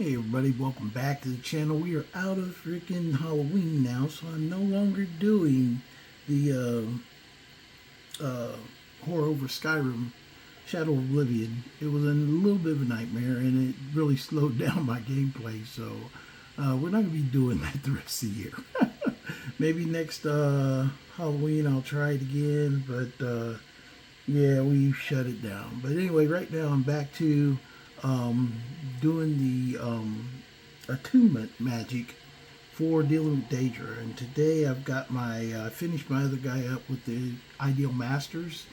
Hey everybody, welcome back to the channel. We are out of freaking Halloween now, so I'm no longer doing the horror over Skyrim Shadow of Oblivion. It was a little bit of a nightmare and it really slowed down my gameplay, so we're not going to be doing that the rest of the year. Maybe next Halloween I'll try it again, but yeah, we shut it down. But anyway, right now I'm back to doing the attunement magic for dealing with Daedra, and today I've got my finished my other guy up with the Ideal Masters,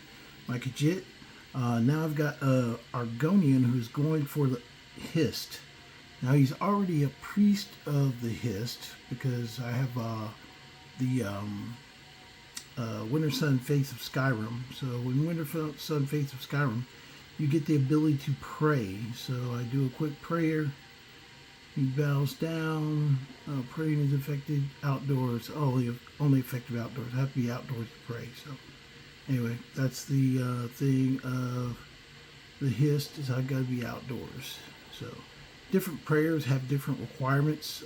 my Khajiit. Now I've got Argonian who's going for the Hist. Now he's already a priest of the Hist because I have the Winter Sun Faith of Skyrim. So in Winter Sun Faith of Skyrim, you get the ability to pray. So I do a quick prayer. He bows down. Praying is effective outdoors. Only effective outdoors. I have to be outdoors to pray. So anyway, that's the thing of the Hist, is I got to be outdoors. So different prayers have different requirements,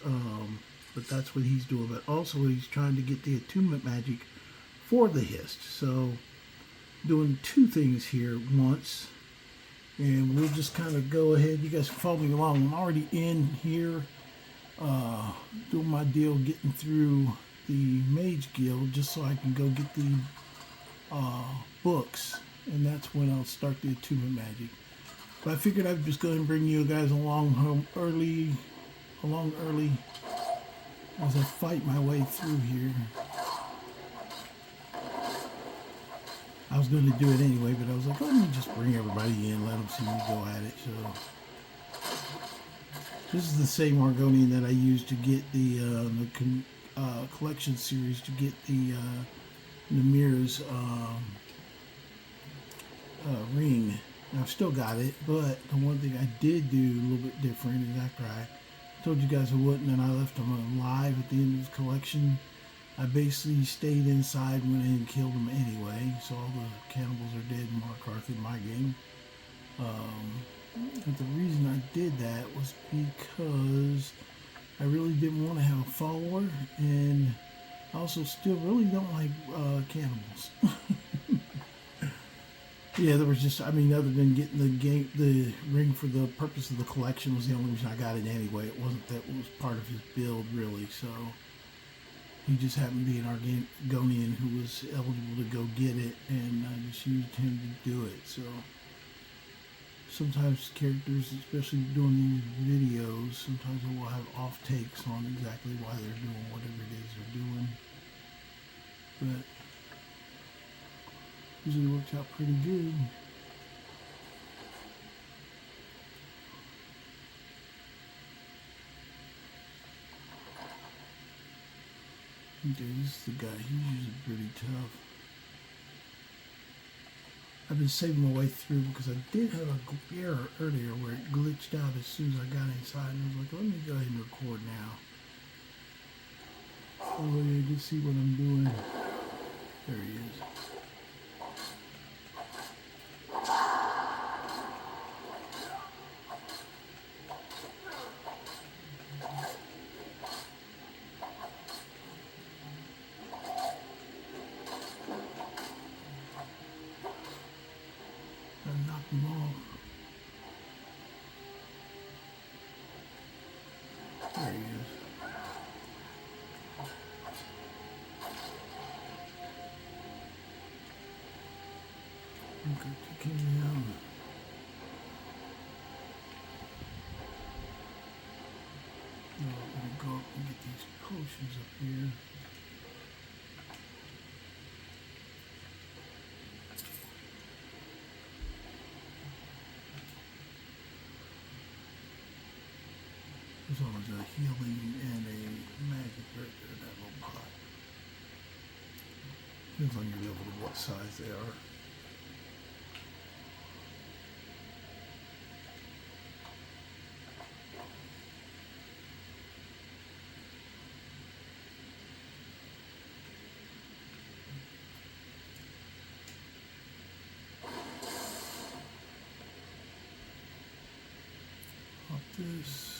but that's what he's doing. But also he's trying to get the attunement magic for the Hist. So doing two things here at once. And we'll just kind of go ahead. You guys can follow me along. I'm already in here doing my deal, getting through the Mage Guild just so I can go get the books. And that's when I'll start the attunement magic. But I figured I'd just go ahead and bring you guys along early as I fight my way through here. I was going to do it anyway, but I was like, let me just bring everybody in, let them see me go at it. So this is the same Argonian that I used to get the collection series, to get the Nymea's ring. And I've still got it, but the one thing I did do a little bit different is after I told you guys I wouldn't, and I left him alive at the end of his collection, I basically stayed inside and went in and killed them anyway. So all the cannibals are dead in Markarth in my game. But the reason I did that was because I really didn't want to have a follower, and I also still really don't like cannibals. Yeah, there was just, other than getting the ring for the purpose of the collection was the only reason I got it anyway. It wasn't that it was part of his build really, so he just happened to be an Argonian who was eligible to go get it, and I just used him to do it. So sometimes characters, especially doing these videos, sometimes they will have off takes on exactly why they're doing whatever it is they're doing. But usually works out pretty good. Okay, this is the guy. He's usually pretty tough. I've been saving my way through because I did have a error earlier where it glitched out as soon as I got inside, and I was like, let me go ahead and record now. Oh yeah, you can see what I'm doing. There he is. Knock him off. There he is. Okay, take him down. Now I'm going to go up and get these potions up here. There's always a healing and a magic right there in that little pot. Depends on your level of what size they are. Pop this.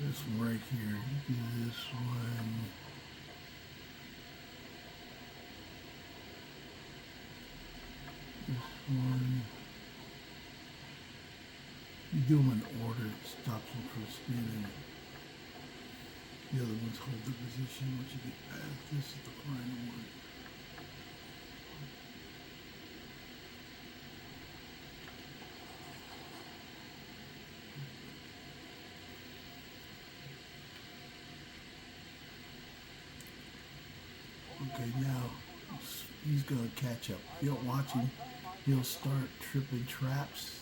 This one right here. Do this one. This one. You do them in order, it stops them from spinning. The other ones hold the position once you get past. This is the final one. Okay, now he's going to catch up. If you don't watch him, he'll start tripping traps.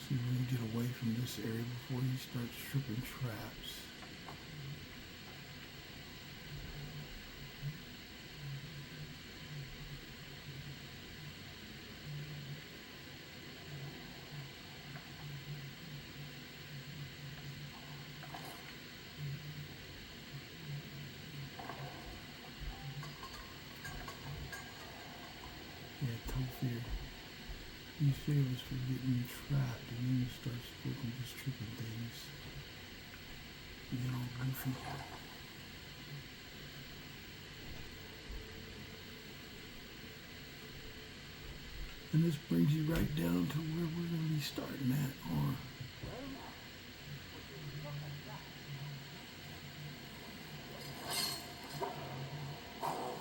See if we can get away from this area before he starts tripping traps. Fear. He favors for getting trapped, and then he starts looking just tripping things. You know, goofy. And this brings you right down to where we're going to be starting at, or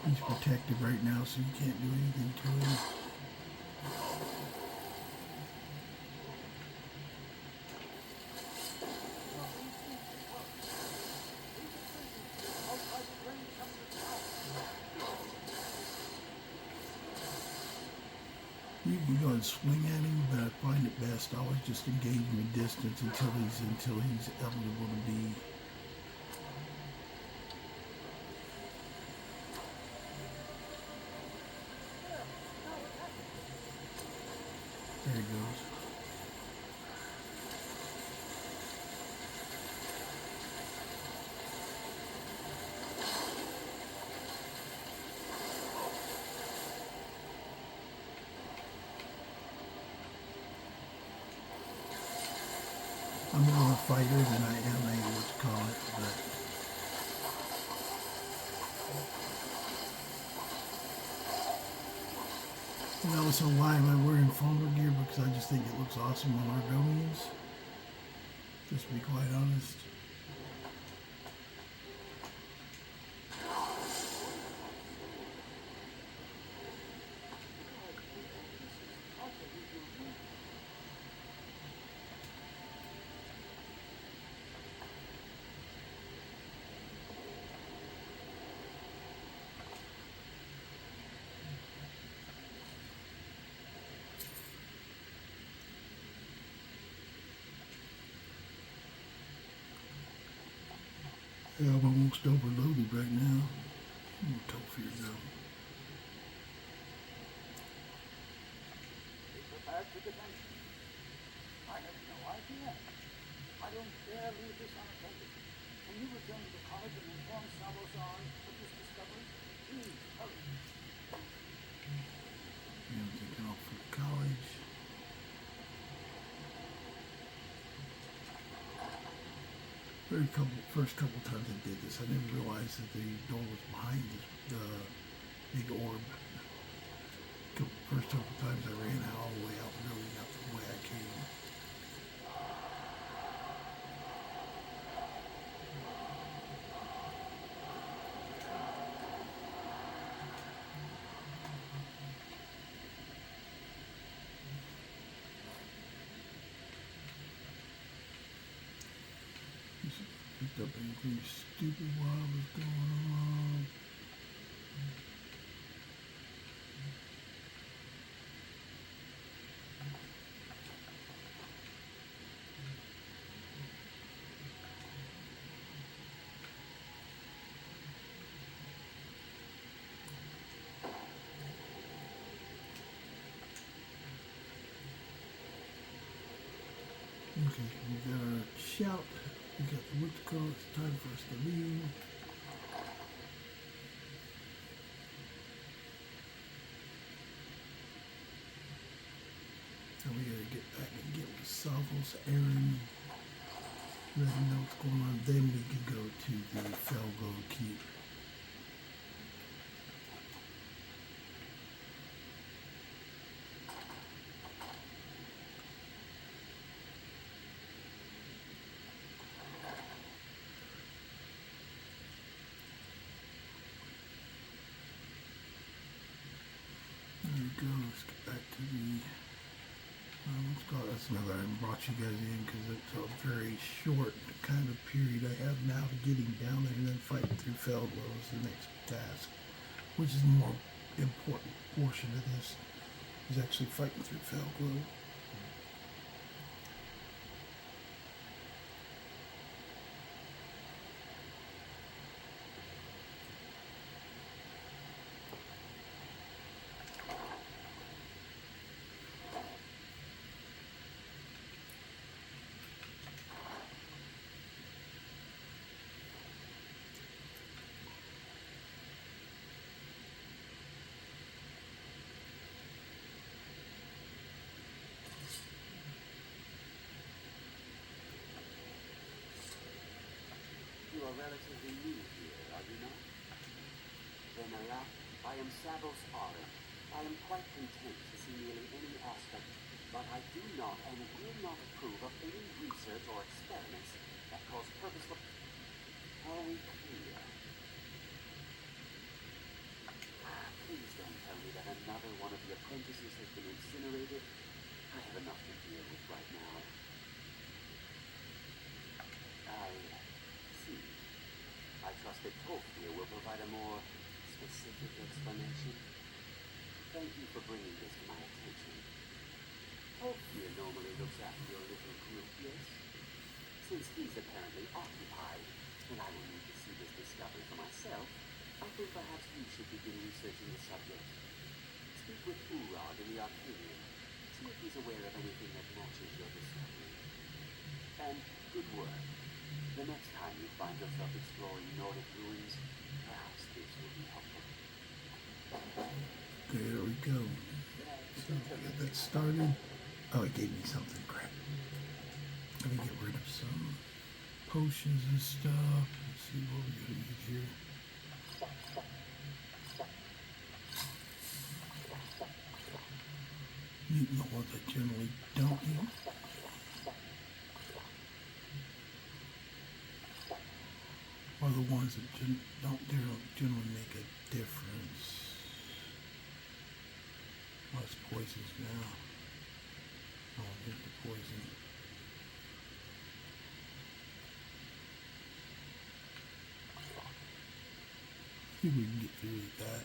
he's protected right now, so you can't do anything to him. You can go and swing at him, but I find it best always just engage him at distance until he's eligible to be. There he goes. I'm more a fighter than I am a what you call it, but and also why am I wearing Fellglow gear? Because I just think it looks awesome on Argonians. Just to be quite honest. Yeah, I'm almost overloaded right now. I'm gonna tough here though. Be prepared to defend. I have no idea. I don't dare leave this unattended. Can you return to the college and inform Salazar of this discovery? Please, hurry. Yeah, I'm taking off for college. First couple times I did this, I didn't realize that the door was behind the big orb. First couple times I ran out all the way out, really not the way I came. Picked up anything stupid while I was going along. Okay, we got our shout. We got the what's called. It's time for us to leave. So we gotta get back and get with Salvos, Aaron. let him know what's going on. Then we can go to the Fellglow Keep. There we go. Let's get back to the. Let's go. That's another. I brought you guys in because it's a very short kind of period I have now to getting down there and then fighting through Fellglow is the next task, which is the more important portion of this. Is actually fighting through Fellglow. You are relatively new here, are you not? Then alas, I am Savos Aura. I am quite content to see nearly any aspect, but I do not and will not approve of any research or experiments that cause purposeful... Are we clear? Please don't tell me that another one of the apprentices has been incinerated. I have enough to deal with right now. I see. I trust that Tolkien will provide a more specific explanation. Thank you for bringing this to my attention. Tolkien normally looks after your little group, yes? Since he's apparently occupied, and I will need to see this discovery for myself, I think perhaps you should begin researching the subject. Speak with Urag in the Arcadian. See if he's aware of anything that matches your discovery. And good work. The next time you find yourself exploring Nordic ruins, perhaps this will be helpful. There we go. So we got that started. Oh, it gave me something. Crap. Let me get rid of some potions and stuff. Let's see what we're going to need here. Eating the ones I generally don't eat. Or the ones that don't generally make a difference. Less poisons now. Oh, here's the poison. See if we can get through with that.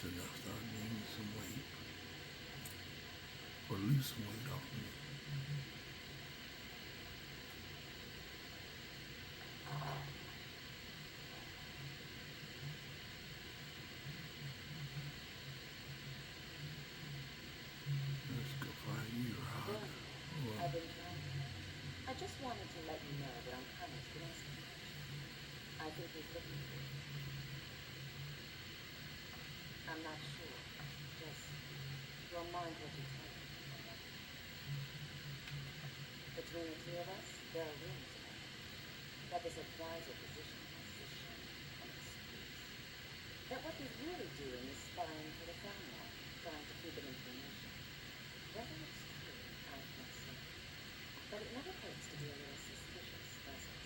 That's enough. Start gaining some weight. Or lose some weight off of me. Let's go find you, Rock. I've been trying. I just wanted to let you know that I'm kind of interested. I think he's looking for you. I'm not sure. Just don't mind what you tell me. Between the two of us, there are rumors about it. That this advisor position has this shame and excuse. That what he's really doing is spying for the family, trying to feed them information. Whether it's true, I can't say. But it never hurts to be a little suspicious, does it?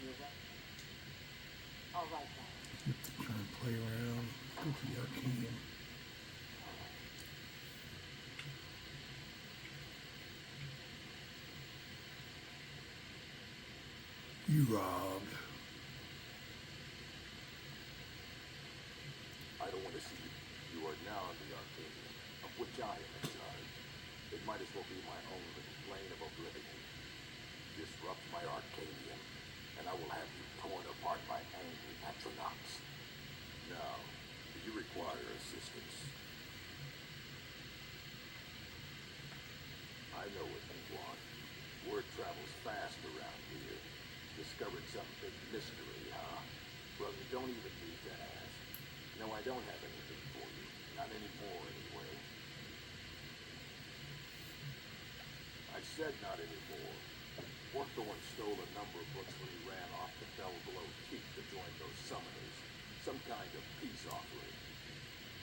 You're welcome. All right, then. Try and play around. Go to the Arcadian. You Rob. I don't want to see you. You are now in the Arcadian, of which I am in charge. It might as well be my own little plane of oblivion. Disrupt my Arcadian, and I will have you torn apart by angry patronox. Now, do you require require assistance. I know what you want. Word travels fast around here. Discovered some big mystery, huh? Well, you don't even need to ask. No, I don't have anything for you. Not anymore, anyway. I said not anymore. Orthorn stole a number of books when he ran off to Fellglow Keep to join those summoners. Some kind of peace offering.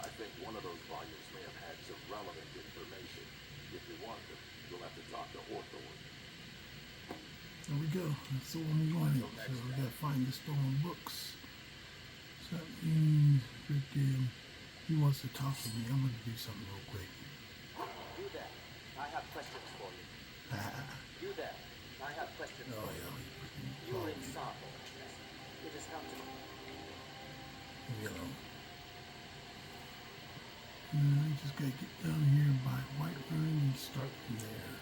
I think one of those volumes may have had some relevant information. If you want them, you'll have to talk to Orthorn. There we go. That's the one we wanted. So we gotta find the stolen books. So that means freaking he wants to talk to me. I'm gonna do something real quick. You there. I have questions for you. You there. I have questions Oh for you. yeah, he freaking You were called in me. Sabo. It has come to me. You know. And I just gotta get down here by Whiterun and start from there.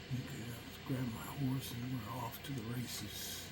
Okay, let's grab my horse and we're off to the races.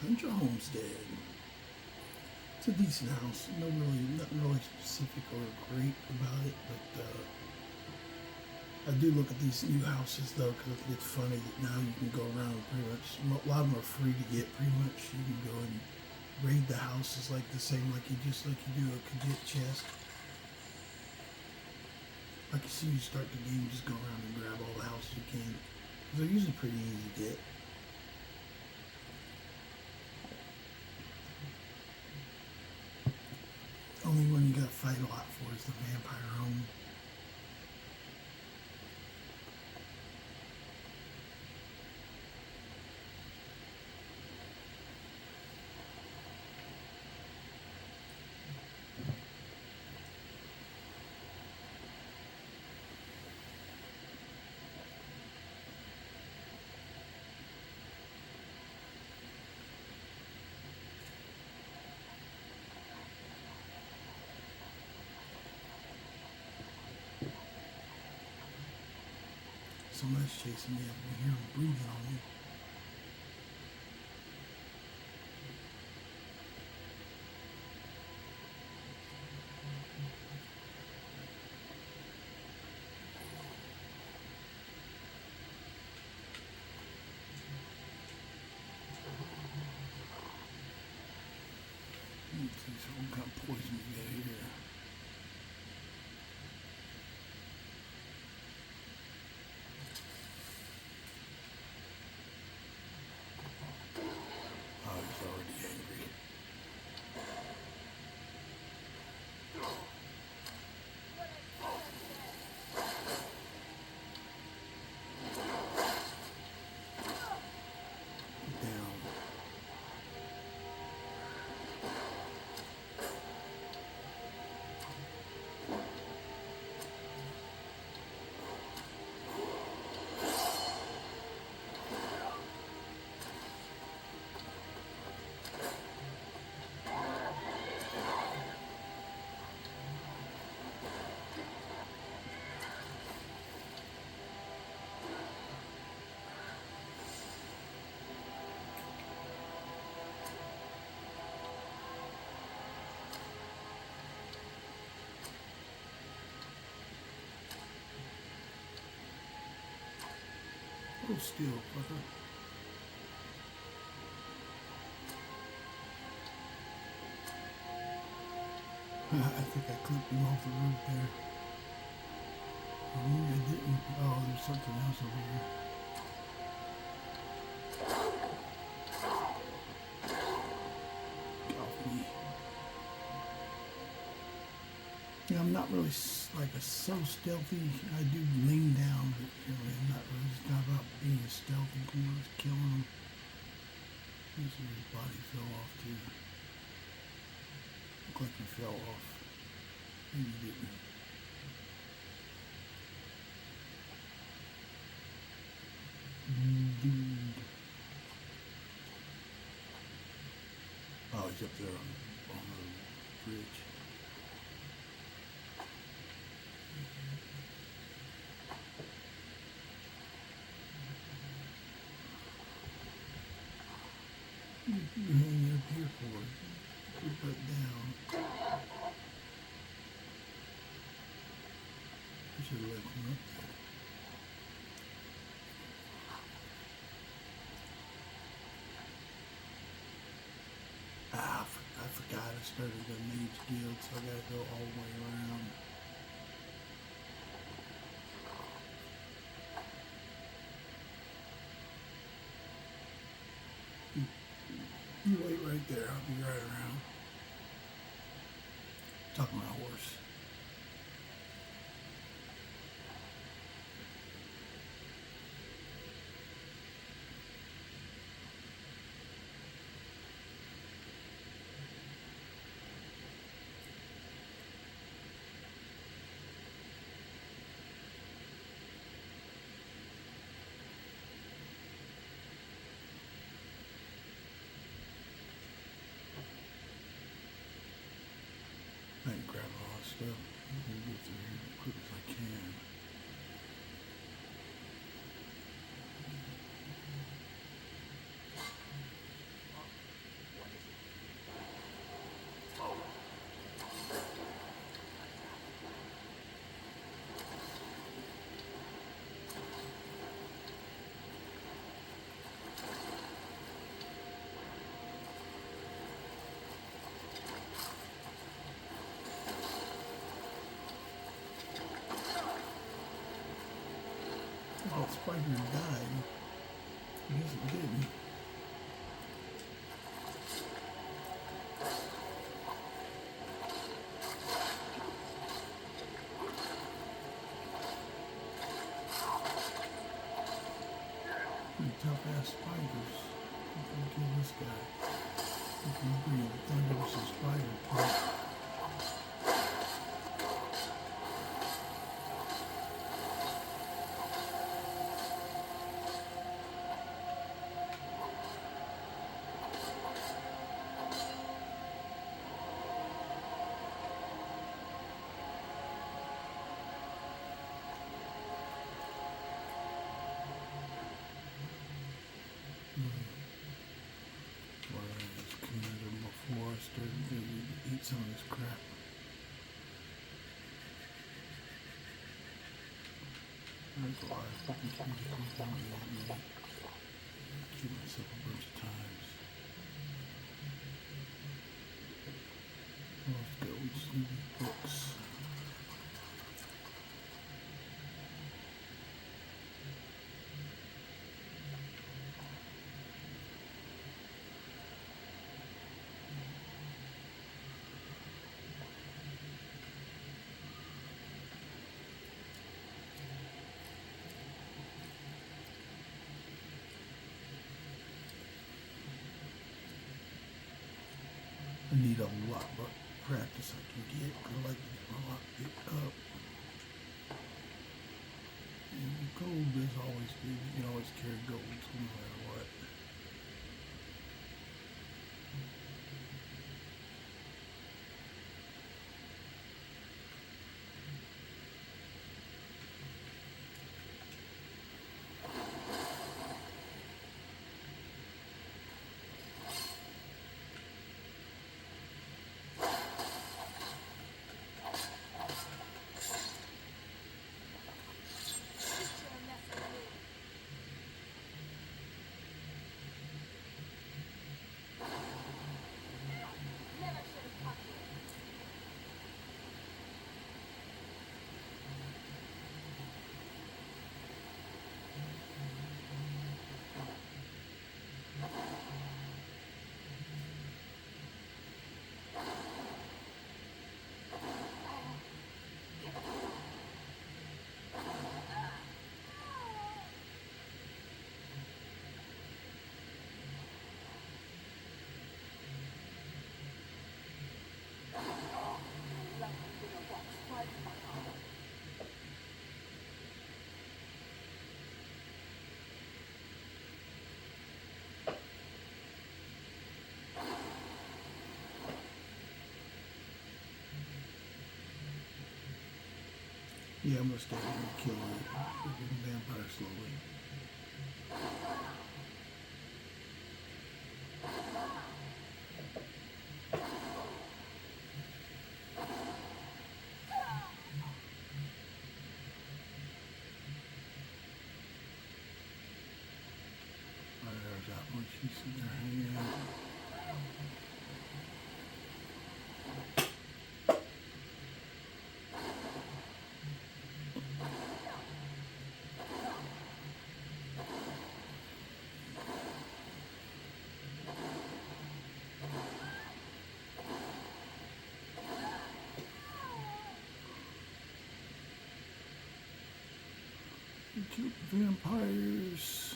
Hunter Homestead. It's a decent house. Nothing really specific or great about it, but I do look at these new houses though, because I think it's funny that now you can go around and pretty much, a lot of them are free to get. Pretty much, you can go and raid the houses like the same, like you do a cadet chest. Like as soon as you start the game, just go around and grab all the houses you can. Because they're usually pretty easy to get. Only one you gotta fight a lot for is the vampire home. Somebody's chasing me. I can hear him breathing on me. Let's see, so what kind of poison we got here? Oh, he's already angry. Get down. Hold still, fucker. I think I clipped him off the roof there. Oh, I didn't. Oh, there's something else over here. Get off me. Yeah, I'm not really like so stealthy. I do lean down, but really I'm not really. It's not about being stealthy. I'm just killing him. His body fell off too. Looked like he fell off. Maybe he didn't. Dude. Oh, he's up there on the bridge. You hang up here for it. Put that down. I should have left him up there. I forgot I started the Mage Guild, so I gotta go all the way around. You wait right there, I'll be right around. Talking to my horse. I can grab all this stuff. I'm gonna get through here as quick as I can. Oh, Spider died. I guess it didn't. Pretty tough ass spiders. I'm gonna kill this guy. If you bring a thunderous spider part. Before I started to eat some of this crap. That's a lot of fucking things down here. Kill myself a bunch of times. Let's go. We just need these books. I need a lot more practice I can get. I like to get my lot picked up. And gold is always good. You can always carry gold no matter what. Yeah, I'm gonna stay here and kill the freaking vampire slowly. There's that one. She's sitting there hanging out. Two vampires.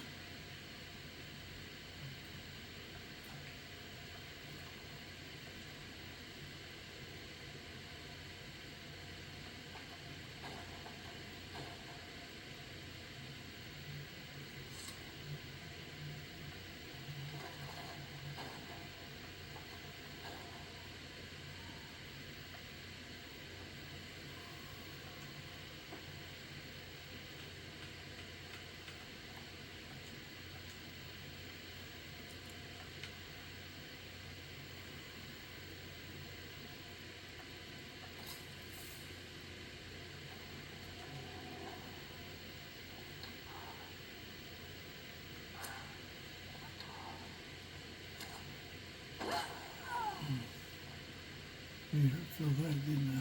Yeah, I feel that, didn't I?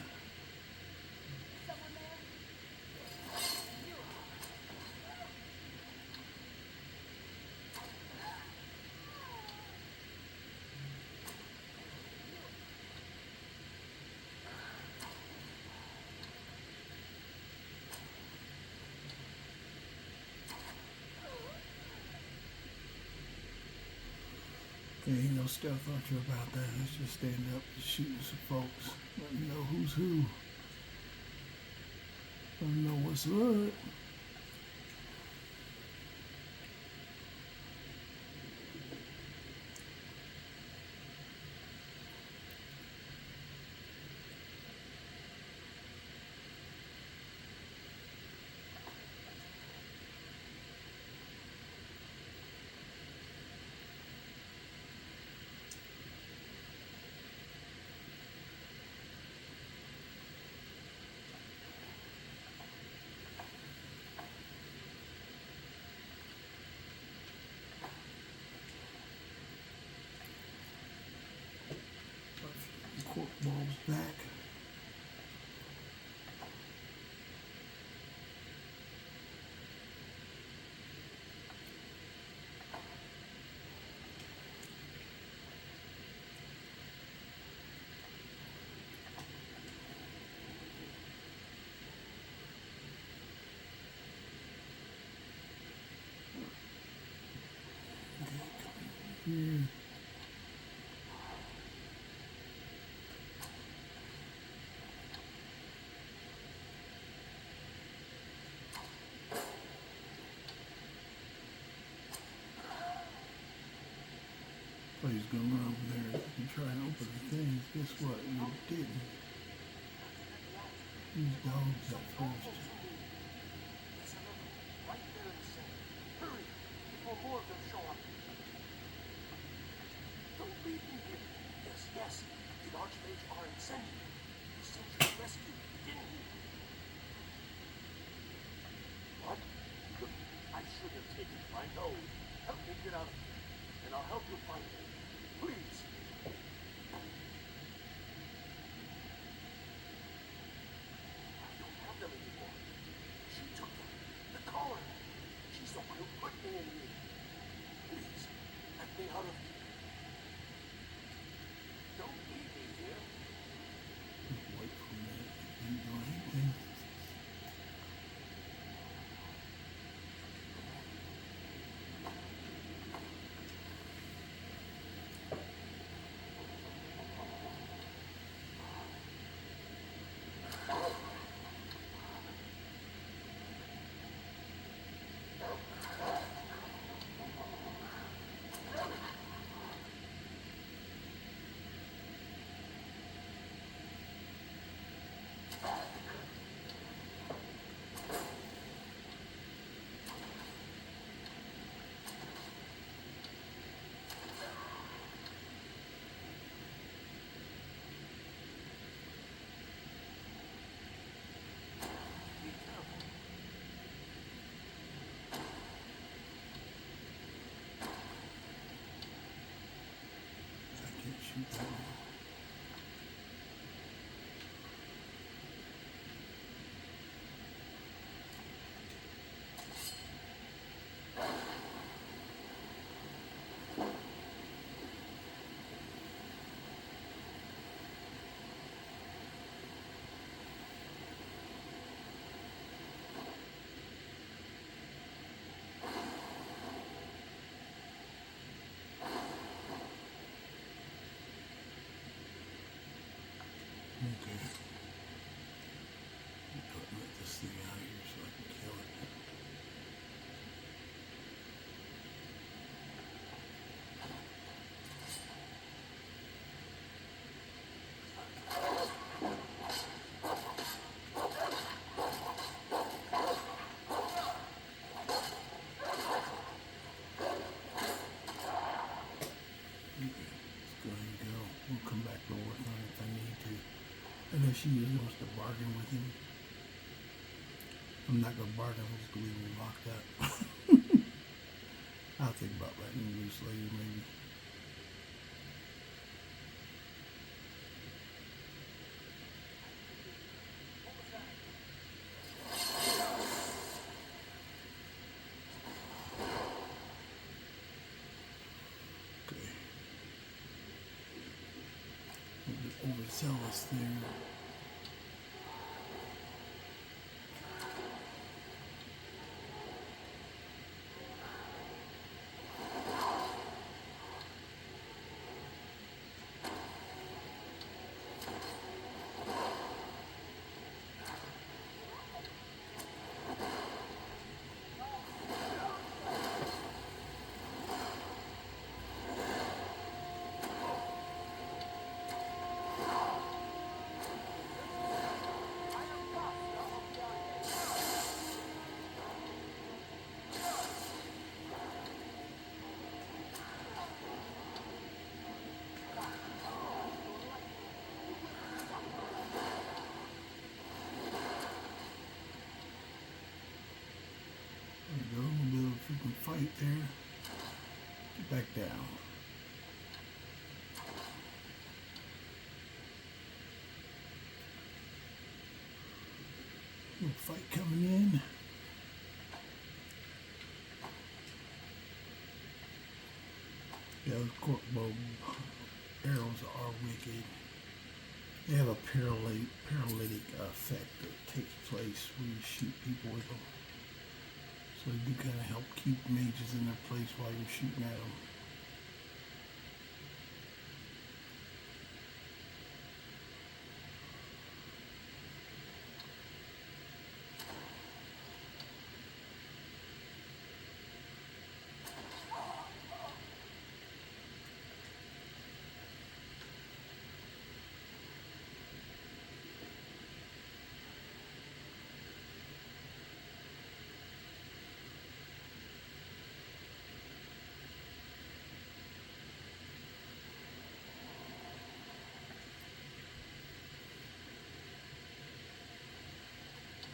There ain't no stealth archer about that. Let's just stand up and shoot some folks. Let me know who's who. Let me know what's up. Cork balls back. Here. Thought he was gonna run over there and try and open the things. Guess what? We didn't. These dogs at first. Right there in the center. Hurry, before more of them show up. Don't leave me here. Yes, yes. The Archmage aren't sending you. He sent you to rescue, didn't he? What? Look, I should have taken him. I know. Help me get out of here, and I'll help you find him. Please. I don't have them anymore. She took them. The collar. She's the one who put me in here. Please, let me out of here. Don't leave me here. Wait for a minute. Ain't doing anything. she usually wants to bargain with him. I'm not gonna bargain, I'm just gonna leave him locked up. I'll think about letting him loose later, maybe. Okay. A little bit overzealous there. There we go, a little bit of a freaking fight there. Get back down. Little fight coming in. Yeah, those cork bow arrows are wicked. They have a paralytic effect that takes place when you shoot people with them. So they do kind of help keep mages in their place while you're shooting at them.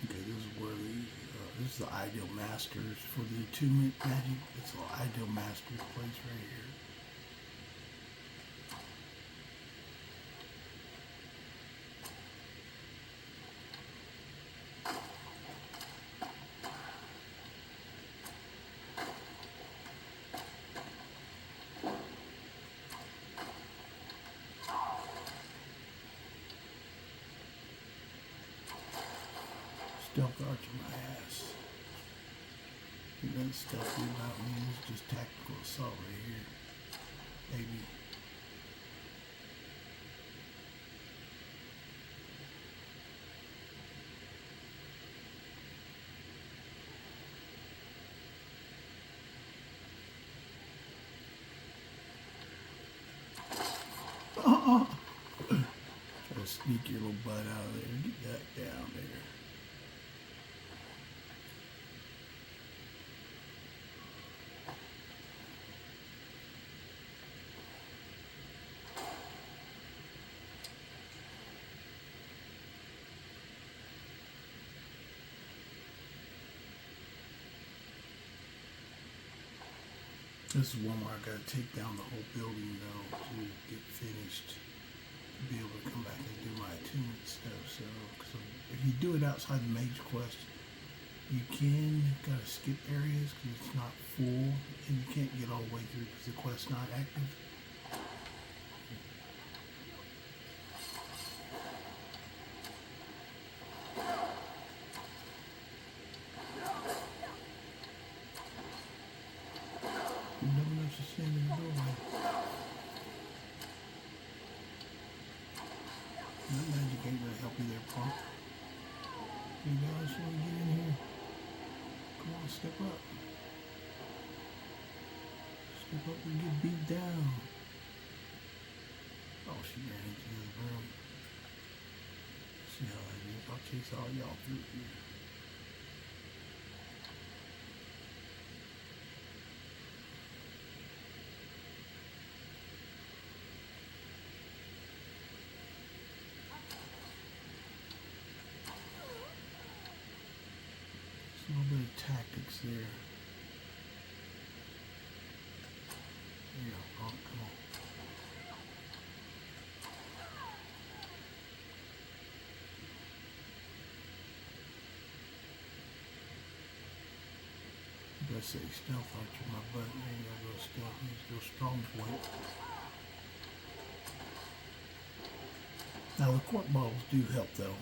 Okay, this is where this is the ideal masters for the attunement magic. It's the ideal masters place right here. Stealth archer my ass. Ain't nothing stealthy about me. It's just tactical assault right here. Maybe. Try to sneak your little butt out of there. Get that down there. This is one where I gotta take down the whole building though to get finished, to be able to come back and do my attunement stuff. So, if you do it outside the mage quest, you can gotta skip areas because it's not full, and you can't get all the way through because the quest's not active. No one else is standing in the doorway. That magic ain't gonna help you there, punk. You guys want to get in here? Come on, step up. Step up and get beat down. Oh, she ran into the room. See how that is. I'll chase all y'all through here. bit of tactics there. There you go. Oh, come on. You gotta say stealth archer my butt. There you gotta go stealth. You just go strong point. Now the court balls do help though.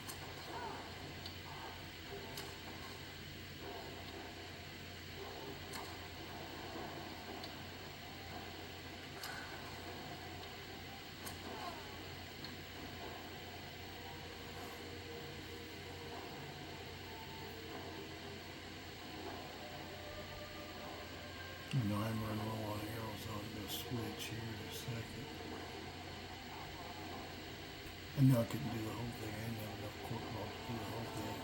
I know I'm running low on arrows, so I'm going to switch here in a second. I know I couldn't do the whole thing. I didn't have enough court balls to do the whole thing.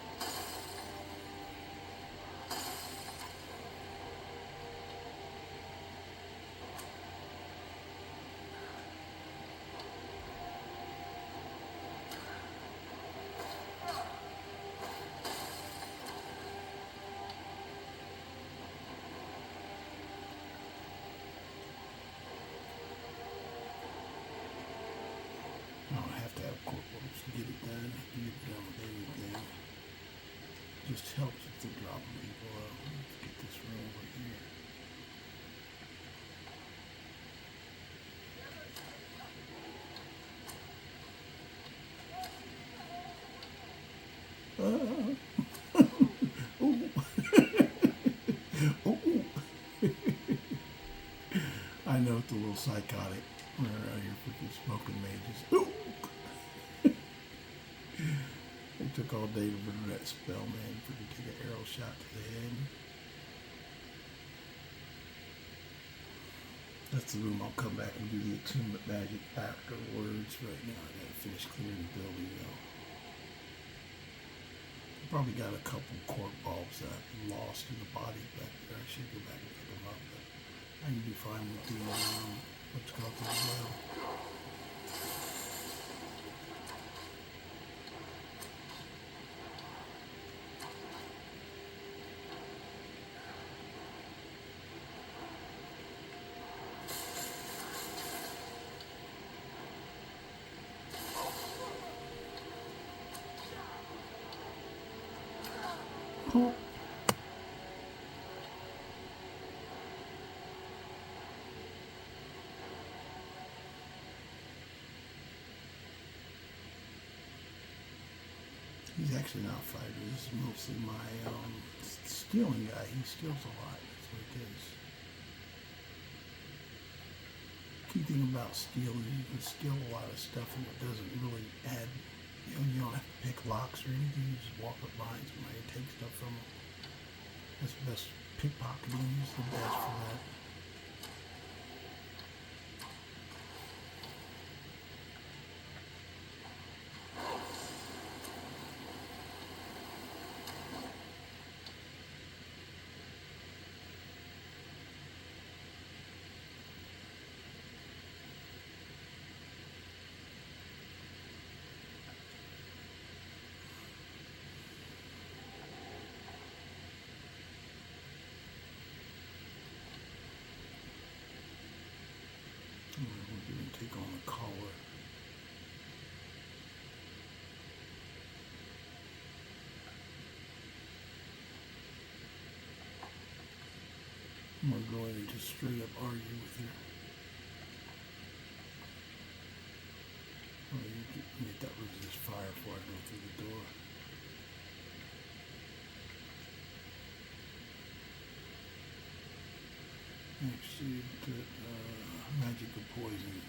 I don't have to have court balls to get it done. You get done with anything. Just helps if they're dropping people out. Let's get this room over here. Ooh. I know it's a little psychotic. We're out here freaking smoking mages. Ooh. It took all day to do that spell, man. Freaking take an arrow shot to the head. That's the room I'll come back and do the attunement magic afterwards. Right now I gotta finish clearing the building though. Probably got a couple court bulbs that I've lost in the body back there. I should go back and pick them up, but I can be fine with the what's called the well. Oh. He's actually not a fighter. This is mostly my stealing guy. He steals a lot. That's what it is. Key thing about stealing is you can steal a lot of stuff and it doesn't really add, you don't have to pick locks or anything. You just walk up behind somebody and take stuff from them. That's the best. Pickpocketing is the best for that. We're going to take on the collar. I'm going to go in and just straight up argue with her. Oh, you get that resist fire before I go through the door. Actually, magical poison.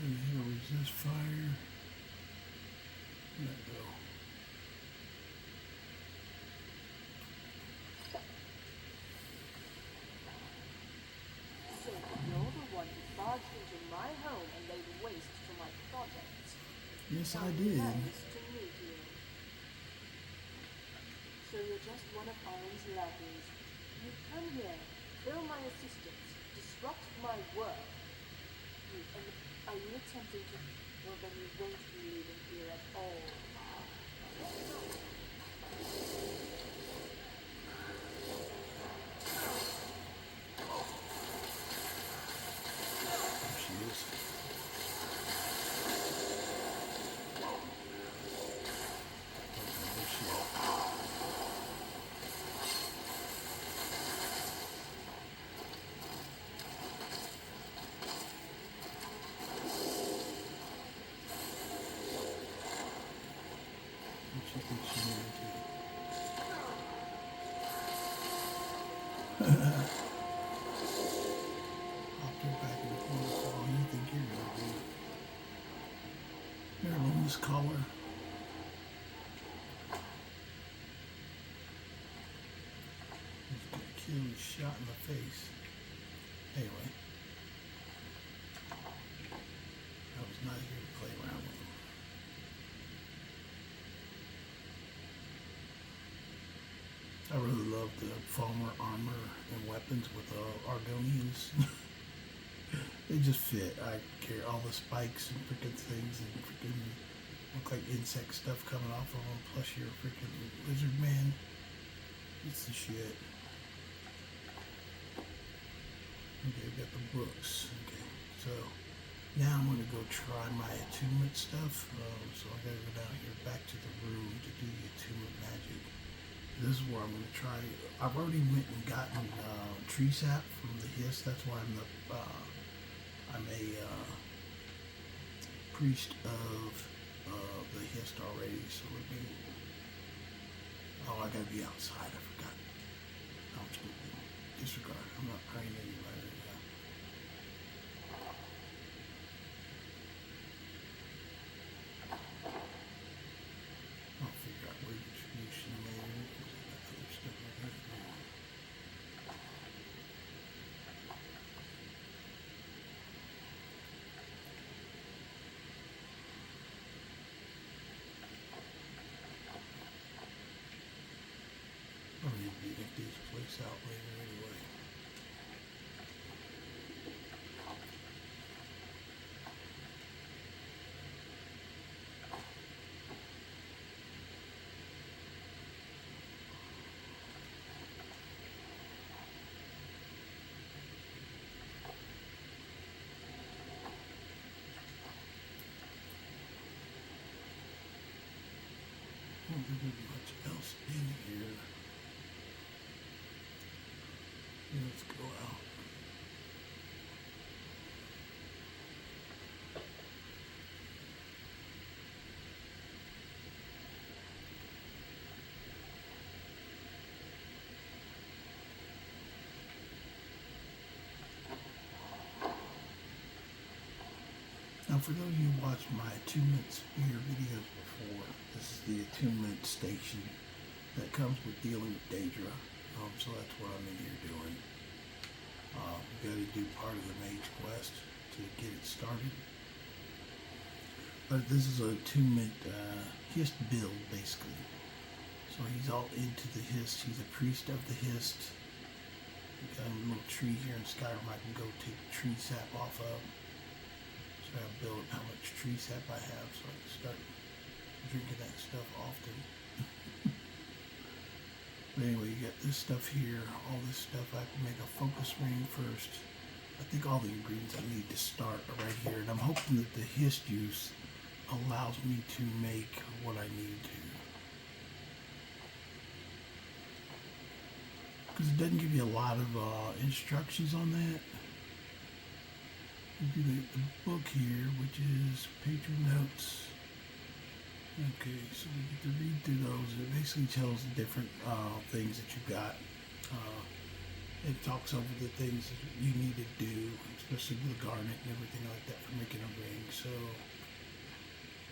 And he'll resist fire. Let go. So you're the one who barged into my home and laid waste to my projects. Yes, I did. Nice to meet you. So you're just one of Owen's lackeys. You come here, kill my assistants, disrupt my work. And are you attempting to Well, then you won't be leaving here at all. There she is. Okay, where's she at? What you think she needed to? Popped her back in the corner for all you think you're gonna do. Here, let me just call her. He's gonna kill his shot in the face. Anyway. I was not here to play around with him. I really love the Fellglow armor and weapons with Argonians. They just fit. I carry all the spikes and freaking things and freaking look like insect stuff coming off of them. Plus your freaking lizard man. It's the shit. Okay, got the books. Okay, so now I'm gonna go try my attunement stuff. So I gotta go down here back to the room to do the attunement magic. This is where I'm going to try. I've already went and gotten tree sap from the Hist. That's why I'm a priest of the Hist already. So let me. Oh, I gotta be outside. I forgot. I'm stupid. Disregard. I'm not praying anybody. I'll figure out where distribution later. Other stuff like that. I'll need to empty this place out later anyway. I don't think there's much else in here. Let's go out. Now, for those of you who watched my Attunement Spear videos before, this is the Attunement station that comes with dealing with Daedra. So that's what I'm in here doing. We've got to do part of the Mage Quest to get it started. But this is a Attunement Hist build, basically. So he's all into the Hist. He's a priest of the Hist. We got a little tree here in Skyrim I can go take tree sap off of. So I build how much tree sap I have so I can start drinking that stuff often. But anyway, you got this stuff here, all this stuff. I can make a focus ring first. I think all the ingredients I need to start are right here. And I'm hoping that the Hist use allows me to make what I need to. Because it doesn't give you a lot of instructions on that. You do the book here, which is patron notes. Okay, so we get to read through those. It basically tells the different things that you got. It talks over the things that you need to do, especially with the garnet and everything like that for making a ring. So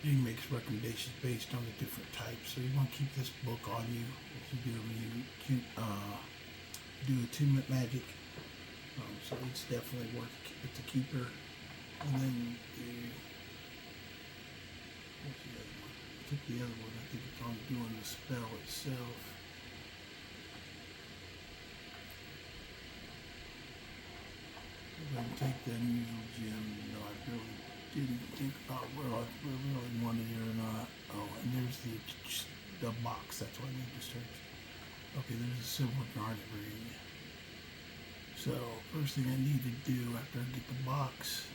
it makes recommendations based on the different types. So you want to keep this book on you if you do attunement magic. So it's definitely worth it. It's a keeper. And then what's the other one? I took the other one. I think it's on doing the spell itself. I'm going to take the unusual gem. No, I really didn't think about whether I really wanted it or not. Oh, and there's the box. That's what I need to search. Okay, there's a silver garnet ring. So first thing I need to do after I get the box.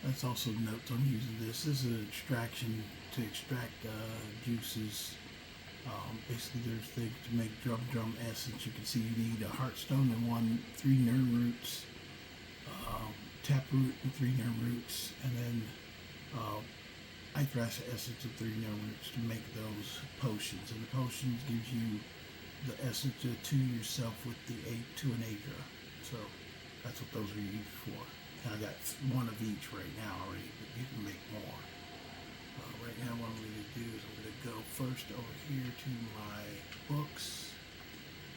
That's also notes on using this. This is an extraction to extract juices. Basically, there's things to make drum essence. You can see you need a heartstone and 3 nerve roots, taproot and 3 nerve roots, and then Ithras essence of 3 nerve roots to make those potions. And the potions gives you the essence to attune yourself with the to an Daedra. So that's what those are used for. I got 1 of each right now already, but you can make more. Right now what I'm going to do is I'm going to go first over here to my books.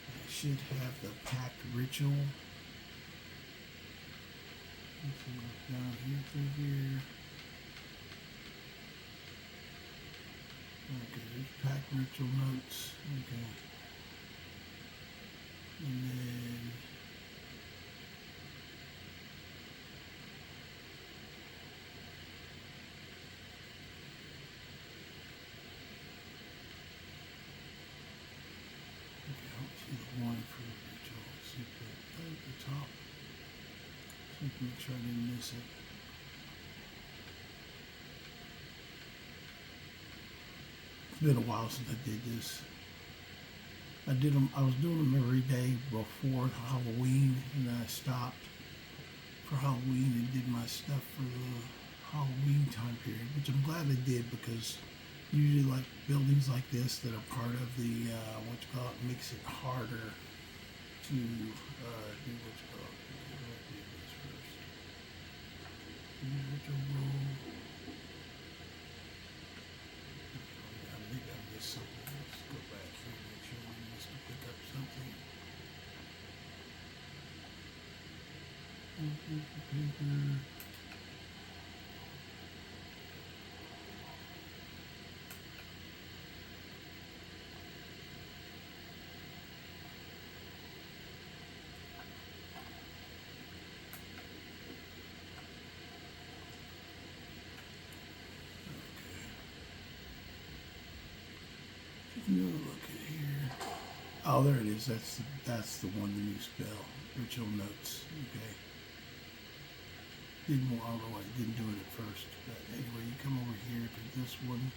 I should have the pact ritual. Let's see what's down here through here. Okay, there's pact ritual notes. Okay. And then one for the ritual. Let's see if that at the top. So make sure I didn't miss it. It's been a while since I did this. I was doing them every day before Halloween, and then I stopped for Halloween and did my stuff for the Halloween time period, which I'm glad I did, because usually like buildings like this that are part of the makes it harder to do what's called. Let's do this first. Ritual roll. Maybe I missed something. Let's go back here and make sure we missed to pick up something. Paper. Look at here. Oh, there it is. That's the one, the new spell. Ritual notes. Okay. Did more all the way. Didn't do it at first. But anyway, you come over here to this one.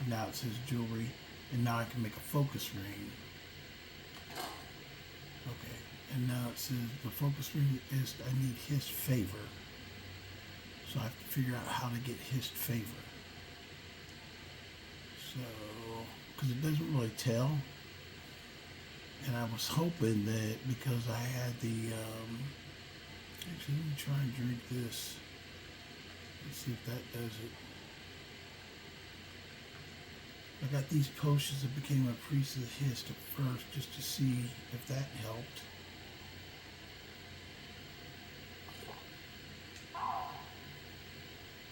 And now it says jewelry. And now I can make a focus ring. Okay. And now it says the focus ring is I need Hist Favour. So I have to figure out how to get Hist Favour. So, because it doesn't really tell, and I was hoping that because I had the actually let me try and drink this. Let's see if that does it. I got these potions that became a priest of the Hist at first, just to see if that helped.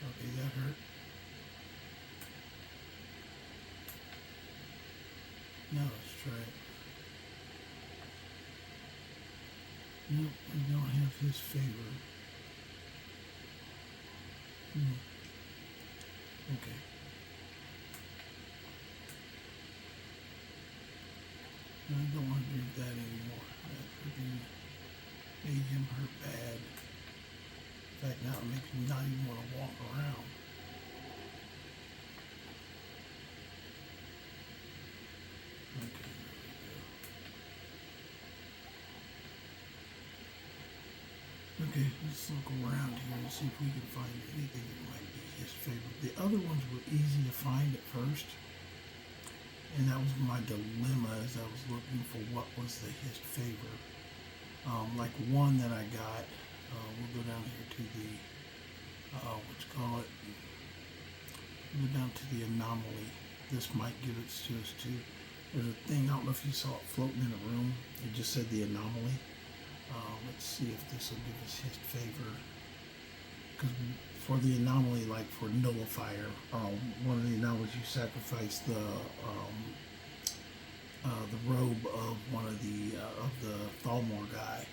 Okay, that hurt. Now let's try it. Nope, we don't have Hist Favour. Okay. I don't want to drink that anymore. That freaking made him hurt bad. In fact, now it makes me not even want to walk around. Okay, there we go. Okay, let's look around here and see if we can find anything that might be Hist Favour. The other ones were easy to find at first, and that was my dilemma as I was looking for what was the Hist Favour. Like one that I got, we'll go down here to the, we'll go down to the anomaly. This might give it to us too. There's a thing, I don't know if you saw it floating in a room. It just said the anomaly. Let's see if this will give us Hist Favour. Because for the anomaly, like for Nullifier, one of the anomalies you sacrifice the robe of one of the Thalmor guy.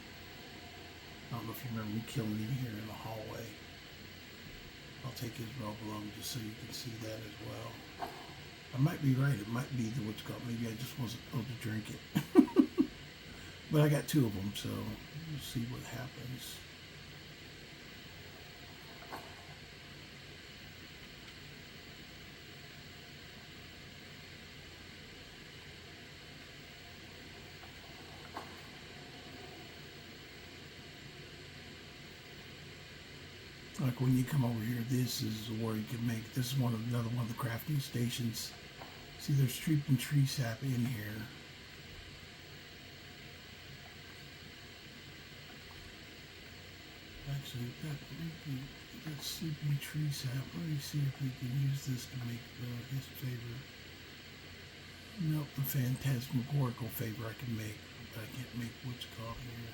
I don't know if you remember me killing him here in the hallway. I'll take his robe along just so you can see that as well. I might be right. It might be the what's called. Maybe I just wasn't supposed to drink it. But I got 2 of them, so we'll see what happens. Like when you come over here, this is where you can make, this is another one of the crafting stations. See, there's tree sap in here. Actually, that sleeping tree sap, let me see if we can use this to make Hist Favor. Nope, the Phantasmagorical Favor I can make, but I can't make what's called here.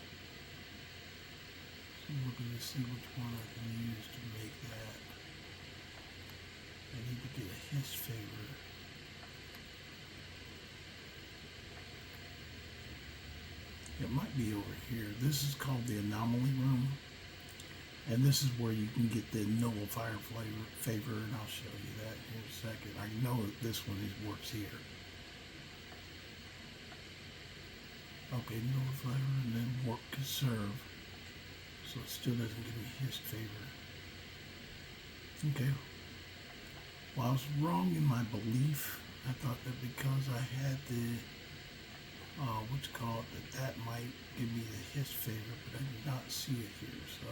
So we're going to see which one I can use to make that. I need to get a Hist Favor. It might be over here. This is called the Anomaly Room. And this is where you can get the Nullifier Favor, and I'll show you that here in a second. I know that this one works here. Okay, Nullifier, and then Warp Conserve. So it still doesn't give me Hist Favor. Okay. Well, I was wrong in my belief. I thought that because I had the, what's called, that might give me the Hist Favor, but I did not see it here, so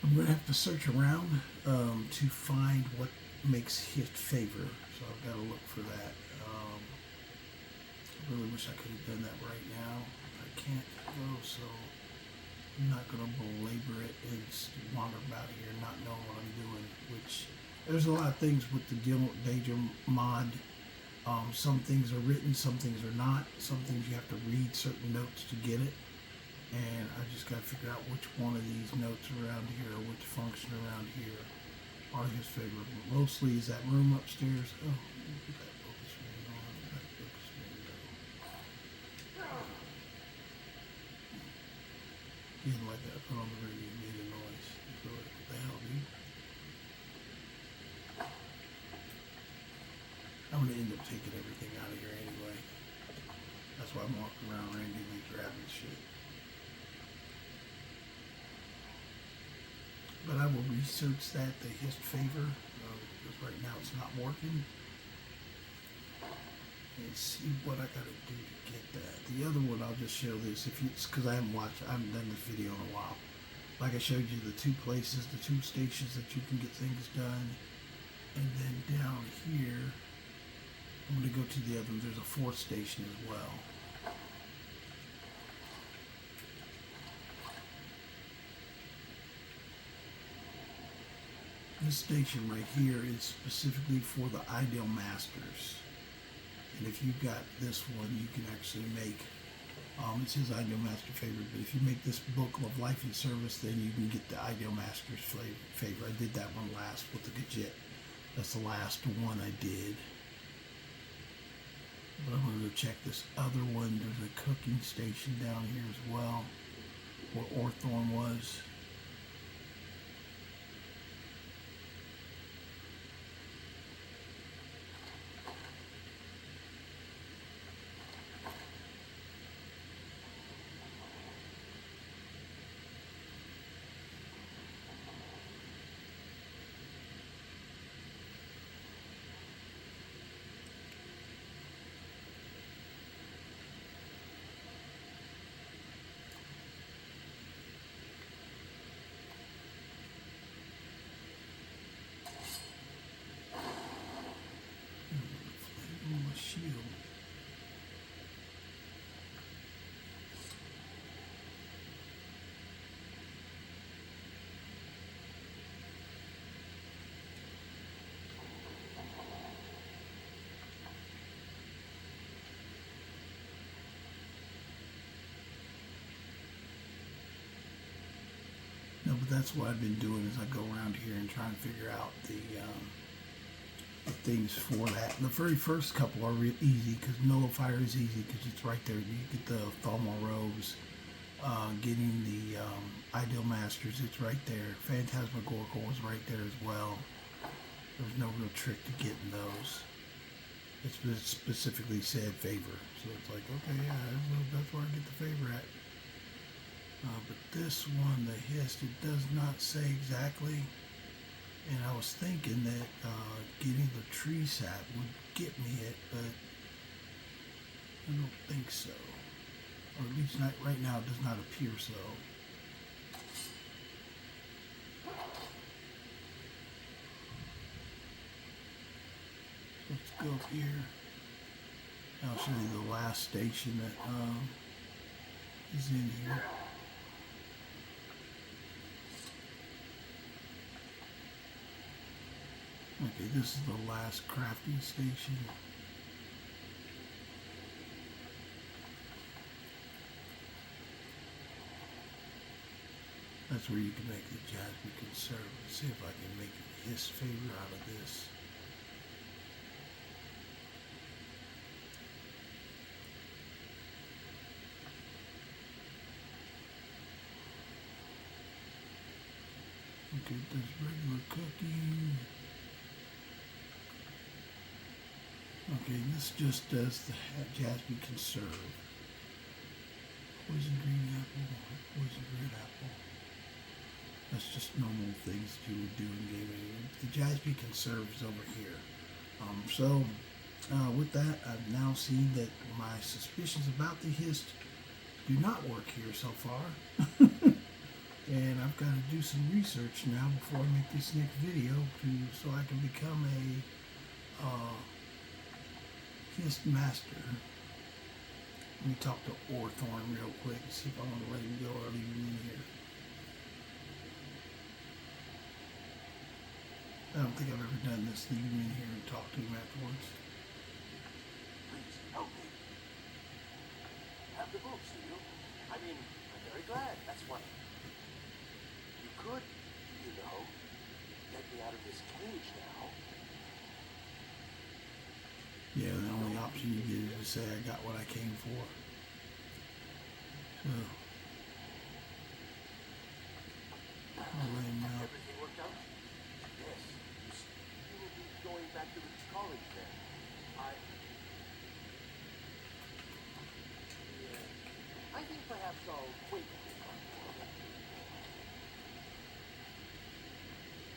I'm going to have to search around to find what makes Hist Favor, so I've got to look for that. I really wish I could have done that right now. I can't though, so I'm not going to belabor it and wander about here not knowing what I'm doing, which there's a lot of things with the Daedra mod. Some things are written, some things are not. Some things you have to read certain notes to get it. And I just got to figure out which one of these notes around here, or which function around here are Hist Favor. Mostly is that room upstairs. Oh, look at that focus ring on. That focus ring go. He didn't like that. I put on the radio, made a noise. So what the hell, dude? I'm going to end up taking everything out of here anyway. That's why I'm walking around randomly grabbing shit. But I will research that, the Hist Favor, because right now it's not working. And see what I gotta do to get that. The other one, I'll just show this, if it's because I haven't done this video in a while. Like I showed you the 2 places, the 2 stations that you can get things done. And then down here, I'm gonna go to the other one, there's a 4th station as well. This station right here is specifically for the Ideal Masters. And if you've got this one, you can actually make, it says Ideal Master Favor, but if you make this book of Life and Service, then you can get the Ideal Master's Favor. I did that one last with the Gadget. That's the last one I did. But I'm going to go check this other one. There's a cooking station down here as well, where Orthorn was. Shield. No, but that's what I've been doing is I go around here and try and figure out the things for that. The very first couple are real easy because Nullifier is easy because it's right there. You get the Thalmor robes, getting the Ideal Masters, it's right there. Phantasmagorical was right there as well. There was no real trick to getting those. It specifically said Favour, so it's like, okay, yeah, that's where I get the Favour at. But this one, the Hist, it does not say exactly. And I was thinking that getting the tree sap would get me it, but I don't think so. Or at least not right now, it does not appear so. Let's go up here. I'll show you the last station that is in here. Okay, this is the last crafting station. That's where you can make the Jasper Conserve. Let's see if I can make his Favour out of this. Okay, it does regular cooking. Okay, this just does the Jasper Conserve. Poison green apple, poison red apple. That's just normal things that you would do in gaming. The Jasper Conserve is over here. With that, I've now seen that my suspicions about the Hist do not work here so far. And I've got to do some research now before I make this next video so I can become a Hist Master. Let me talk to Orthorn real quick and see if I want to let him go or leave him in here. I don't think I've ever done this, leave him in here and talk to him afterwards. Please help me. Have the books, do you? I mean, I'm very glad. That's what. You could, you know, get me out of this cage now. Yeah, the only option you get is to say I got what I came for. So I'll let him out. Everything worked out? Yes. You will be going back to the college then. I think perhaps I'll wait a bit.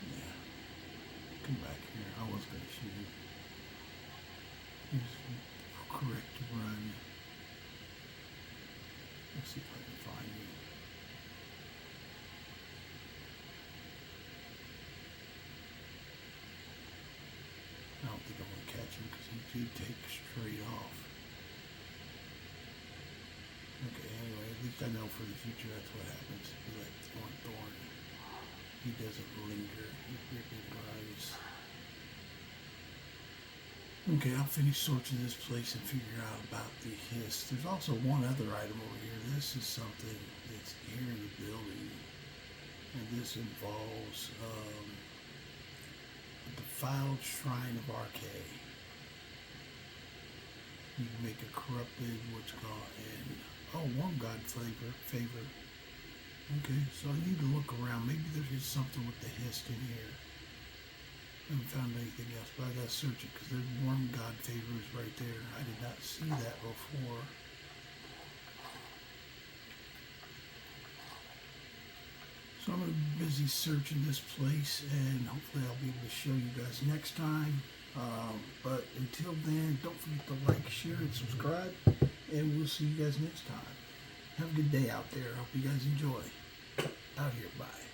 Yeah. Come back here. I was going to shoot him. Here's correct run. Let's see if I can find you. I don't think I'm going to catch him because he did take straight off. Okay, anyway, at least I know for the future that's what happens. He like Thorn. He doesn't linger. He ripping runs. Okay, I'll finish sorting this place and figure out about the Hist. There's also one other item over here. This is something that's here in the building. And this involves the defiled shrine of Arche. You can make a corrupted, what's called, and one god favor. Okay, so I need to look around. Maybe there's something with the Hist in here. I haven't found anything else, but I gotta search it because there's one god favors right there. I did not see that before. So I'm gonna be busy searching this place, and hopefully I'll be able to show you guys next time. But until then, don't forget to like, share, and subscribe, and we'll see you guys next time. Have a good day out there. Hope you guys enjoy. Out here, bye.